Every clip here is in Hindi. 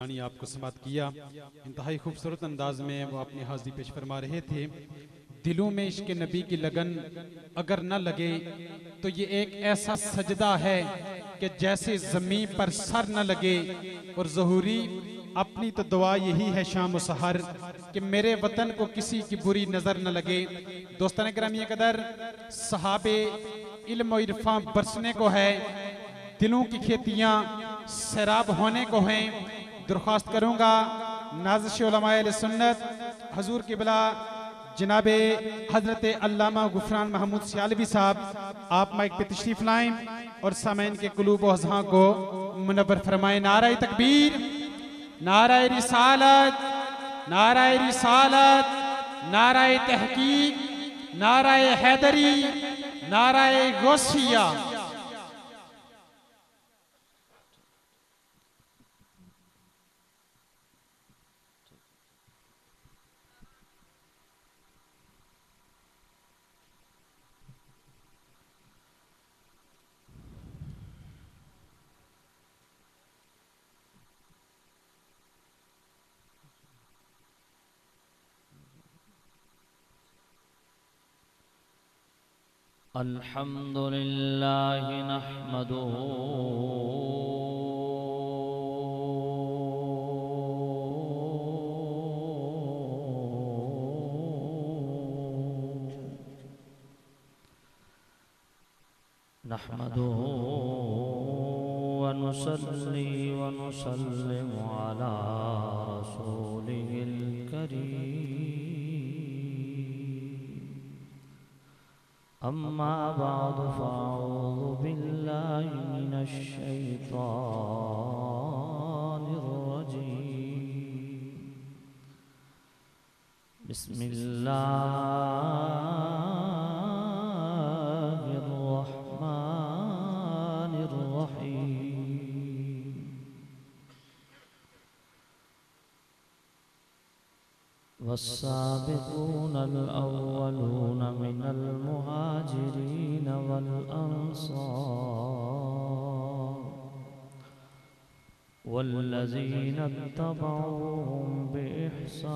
आपको समात किया। इंतहाई खूबसूरत अंदाज में वो अपनी हाजिरी पेश फरमा रहे थे। दिलों में इश्क नबी की लगन अगर न लगे तो ये एक ऐसा सजदा है कि जैसे जमीन पर सर न लगे। और ज़हूरी अपनी तो दुआ यही है शाम सहर कि मेरे वतन को किसी की बुरी नजर न लगे। दोस्तान गिरामी कदर, सहाबे इल्म और इरफान बरसने को है, दिलों की खेतियां सैराब होने को हैं। दरख्वास्त करूंगा नाज़िश उलमाए अहले सुन्नत हजूर किबला जनाबे हजरत अल्लामा गुफरान महमूद सियालवी साहब, आप माइक पे तशरीफ लाएं और सामईन के कुलूब व अज़हां को मुनव्वर फरमाएं। नाराए तकबीर, नाराए रिसालत, नाराए रिसालत, नाराए तहकीक, नाराए हैदरी, नाराए गौसिया। अल्हम्दुलिल्लाह नहमदुहु नहमदुहु व नुसल्ली व नुसल्लिमु अला रसूलिहिल करीम। अम्मा बादु फ़अऊज़ु बिल्लाहि मिनश शैतानिर रजीम। बिस्मिल्लाहिर रहमानिर रहीम। वस्साबिक़ूनल अव्वलूना मिनल मुहाजिरीन वल अंसार वल्लज़ीना इत्तबऊहुम बिइहसान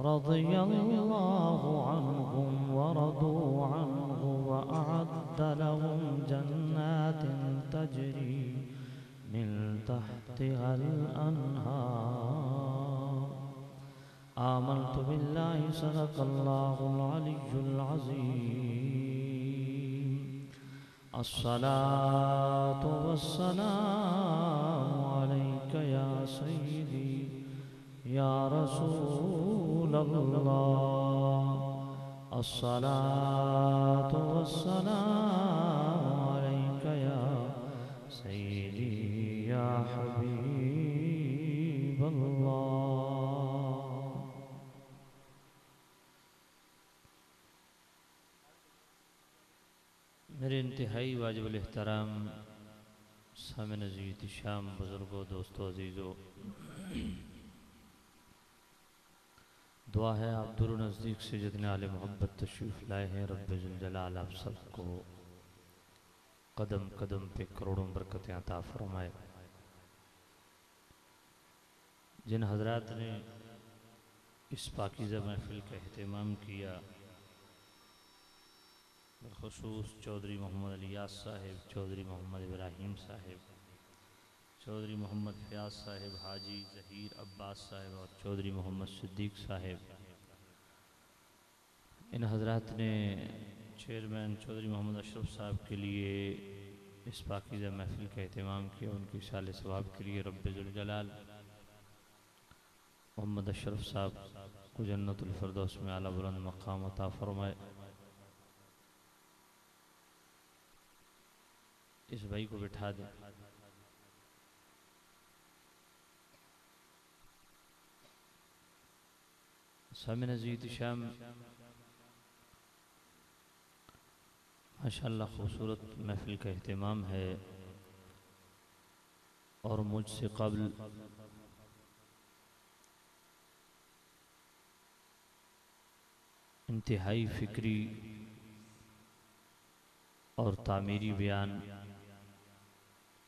रज़ियल्लाहु अन्हुम व रदू अन्हु व अअद्द लहुम जन्नातिन तजरी मिन तहतिहल अनहार। आमनतु बिल्लाहि सदक़ल्लाहुल अलिय्युल अज़ीम। अस्सलातु वस्सलामु अलैका या सय्यदी या रसूलल्लाह। अस्सलातु वस्सलामु अलैका या सय्यदी या हबीबल्लाह। मेरे इंतहाई वाजिबुल एहतराम सामिन अज़ीज़ शाम बुज़ुर्गों, दोस्तों, अज़ीज़ों, दुआ है आप दूर नज़दीक से जितने आले मोहब्बत तशरीफ़ लाए हैं, रब्बे जुल जलाल आप सबको कदम कदम पे करोड़ों बरकतें अता फरमाए। जिन हजरात ने इस पाकीज़ा महफ़िल का एहतमाम किया, बिलख़ुसूस चौधरी मोहम्मद इलियास साहिब, चौधरी मोहम्मद इब्राहिम साहिब, चौधरी मोहम्मद फयाज साहिब, हाजी ज़हीर अब्बास साहिब और चौधरी मोहम्मद सिद्दीक़ साहिब, इन हजरात ने चेयरमैन चौधरी मोहम्मद अशरफ साहब के लिए इस पाकीज़ा महफ़िल का एहतमाम किया। उनकी साले सवाब के लिए रब्बे जुल जलाल मोहम्मद अशरफ साहब को जन्नतुल फ़िरदौस में आला बुलंद मकाम अता फरमाए। इस भाई को बिठा दें। सामिन अज़ीज़ शाम माशाअल्लाह खूबसूरत महफ़िल का एहतमाम है और मुझसे क़ब्ल इंतहाई फ़िक्री और तामीरी बयान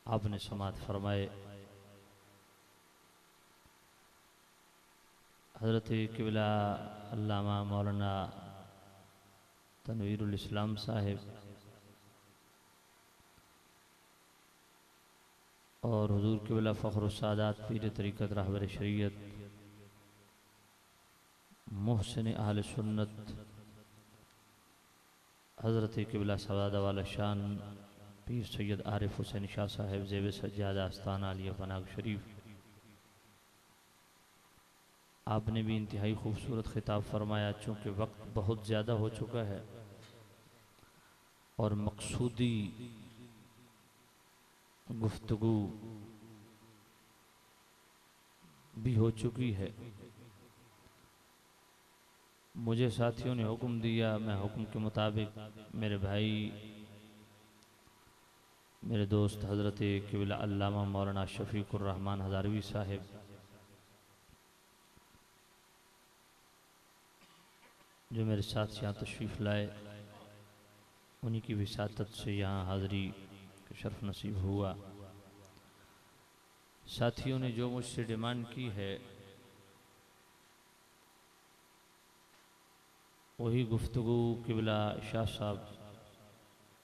आपने समात फरमाए। हज़रत क़िबला अल्लामा मौलाना तनवीरुल इस्लाम साहिब और हुजूर क़िबला फ़ख्रुस सादात पीर तरीक़त रहबर शरीयत मुहसिन अहल सुन्नत हज़रत क़िबला सवादा वाला शान पीर सैयद आरिफ हुसैन शाह साहिब ज़ेब सज्जादा आस्ताना आलिया पनाग शरीफ, आपने भी इंतहाई खूबसूरत खिताब फरमाया। चूँकि वक्त बहुत ज़्यादा हो चुका है और मकसूदी गुफ्तगू भी हो चुकी है, मुझे साथियों ने हुक्म दिया, मैं हुक्म के मुताबिक मेरे भाई मेरे दोस्त हज़रत क़िबला अल्लामा मौलाना शफ़ीक़ुर रहमान हज़ारवी साहिब जो मेरे साथ यहाँ तशरीफ़ लाए, उन्हीं की विसातत से यहाँ हाज़री का शर्फ नसीब हुआ। साथियों ने जो मुझसे डिमांड की है वही गुफ्तगू क़िबला शाह साहब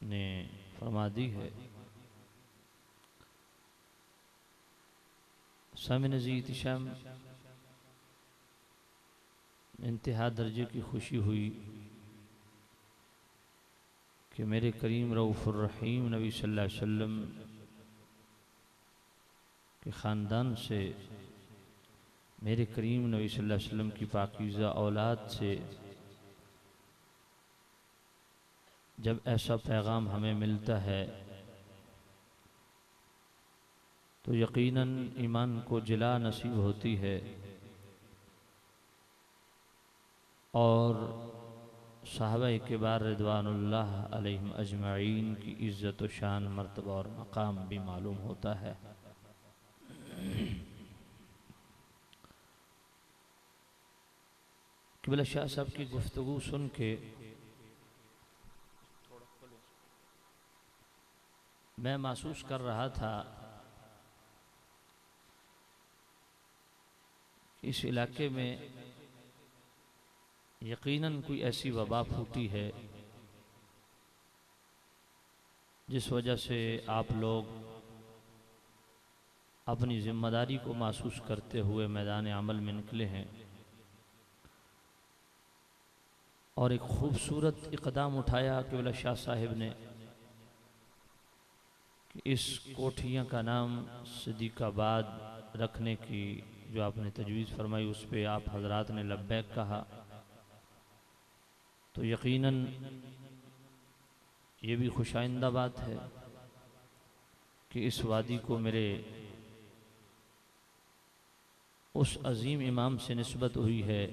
ने फरमा दी है। सामिन जी इत्तिशाम, इंतहा दर्जे की खुशी हुई कि मेरे करीम रऊफ़ुर रहीम नबी सल्लल्लाहु अलैहि वसल्लम के ख़ानदान से, मेरे करीम नबी सल्लल्लाहु अलैहि वसल्लम की पाकीज़ा औलाद से जब ऐसा पैगाम हमें मिलता है तो यकीनन ईमान को जिला नसीब होती है और सहाबा किबार रिदवानुल्लाह अलैहिम अजमाइन की इज़्ज़त व शान, मर्तबा और मकाम भी मालूम होता है। क़िबला शाह साहब की गुफ्तगू सुन के मैं महसूस कर रहा था कि इस इलाके में यकीनन कोई ऐसी वबा फूटी है जिस वजह से आप लोग अपनी ज़िम्मेदारी को महसूस करते हुए मैदान अमल में निकले हैं और एक ख़ूबसूरत इक़दाम उठाया क़िबला शाह साहिब ने कि इस कोठियाँ का नाम सिद्दीक़ाबाद रखने की जो आपने तजवीज़ फरमाई, उस पर आप हज़रात ने लब्बैक कहा। तो यकीनन ये भी खुशाइंदा बात है कि इस वादी को मेरे उस अजीम इमाम से निस्बत हुई है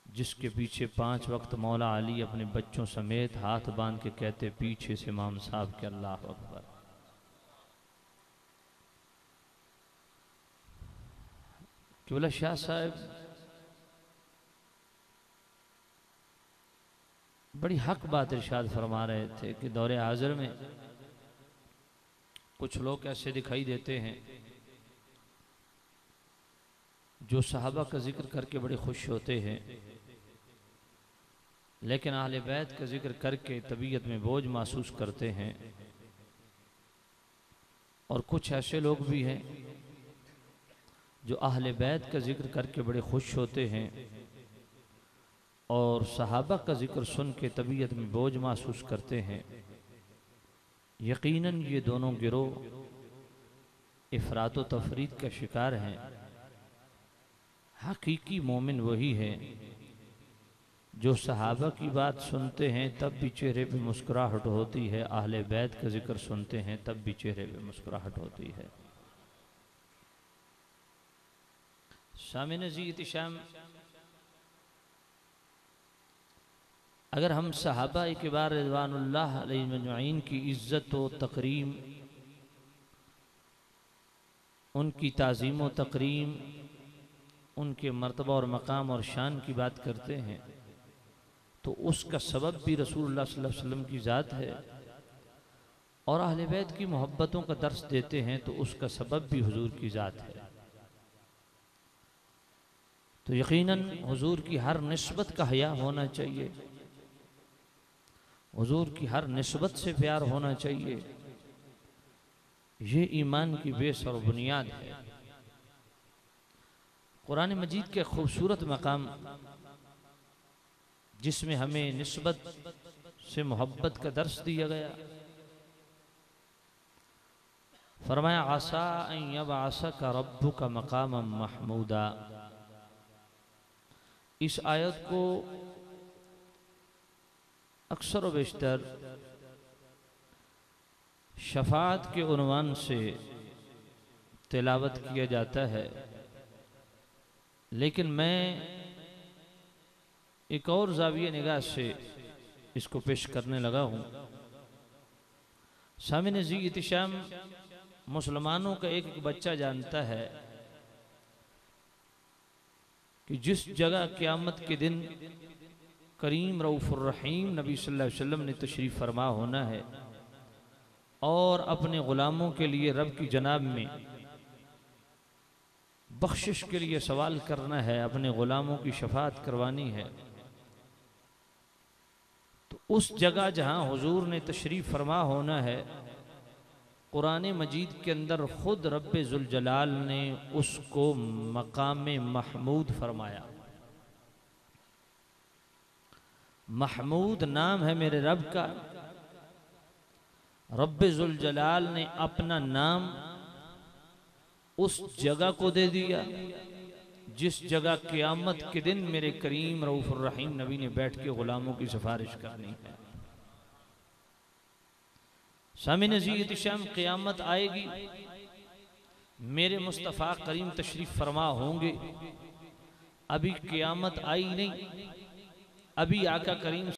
जिसके पीछे 5 वक्त मौला अली अपने बच्चों समेत हाथ बांध के कहते पीछे से इमाम साहब के अल्लाह अकबर। क़िबला शाह साहब बड़ी हक बात इरशाद फरमा रहे थे कि दौरे हाज़िर में कुछ लोग ऐसे दिखाई देते हैं जो सहाबा का जिक्र करके बड़े खुश होते हैं, लेकिन अहले बैत का जिक्र करके तबीयत में बोझ महसूस करते हैं। और कुछ ऐसे लोग भी हैं जो अहले बैत का जिक्र करके बड़े खुश होते हैं और सहाबा का जिक्र सुन के तबीयत में बोझ महसूस करते हैं। यकीनन ये दोनों गिरोह इफ़रात व तफरीद का शिकार हैं। हकीकी मोमिन वही है जो सहाबा की बात सुनते हैं तब भी चेहरे पे मुस्कुराहट होती है, अहले बैत का जिक्र सुनते हैं तब भी चेहरे पे मुस्कुराहट होती है। सामिन जी इत्तिशाम, अगर हम सहाबा किबार रिज़वानुल्लाह अलैहिम अजमईन की इज़्ज़त व तकरीम, उनकी ताज़ीम व तकरीम, उनके मर्तबा और मकाम और शान की बात करते हैं तो उसका सबब भी रसूलुल्लाह सल्लल्लाहु अलैहि वसल्लम की ज़ात है और अहले बैत की मोहब्बतों का दर्स देते हैं तो उसका सबब भी हुजूर की ज़ात है। तो यकीनन हुजूर की हर निस्बत का हया होना चाहिए, हुजूर की हर निस्बत से प्यार होना चाहिए। ये ईमान की बेस और बुनियाद है। कुरान मजीद के खूबसूरत मकाम जिसमें हमें निस्बत से मोहब्बत का दर्स दिया गया, फरमाया आसा अन यबअसका रब्बुका मकामम महमूदा। इस आयत को अक्सर व बेशतर शफाअत के उन्वान से तिलावत किया जाता है, लेकिन मैं एक और ज़ाविये निगाह से इसको पेश करने लगा हूँ। सामिन जी इतिशाम, मुसलमानों का एक एक बच्चा जानता है कि जिस जगह क़यामत के दिन करीम रऊफ़ुर रहीम नबी सल्लल्लाहु अलैहि वसल्लम ने तशरीफ़ फरमा होना है और अपने ग़ुलामों के लिए रब की जनाब में बख्शिश के लिए सवाल करना है, अपने ग़ुलामों की शफाअत करवानी है, तो उस जगह जहाँ हुजूर ने तशरीफ़ फरमा होना है, कुरान मजीद के अंदर खुद रब्बे ज़ुल जलाल ने उसको मकाम महमूद फरमाया। महमूद नाम है मेरे रब का। रब्बे ज़ुल जलाल ने अपना नाम उस जगह को दे दिया जिस जगह क़यामत के दिन मेरे करीम रऊफ़ुर रहीम नबी ने बैठ के ग़ुलामों की सिफारिश करनी है। सामिन जी इतिशाम, क़यामत आएगी, मेरे मुस्तफ़ा करीम तशरीफ़ फरमा होंगे। अभी क़यामत आई नहीं, अभी आका करीम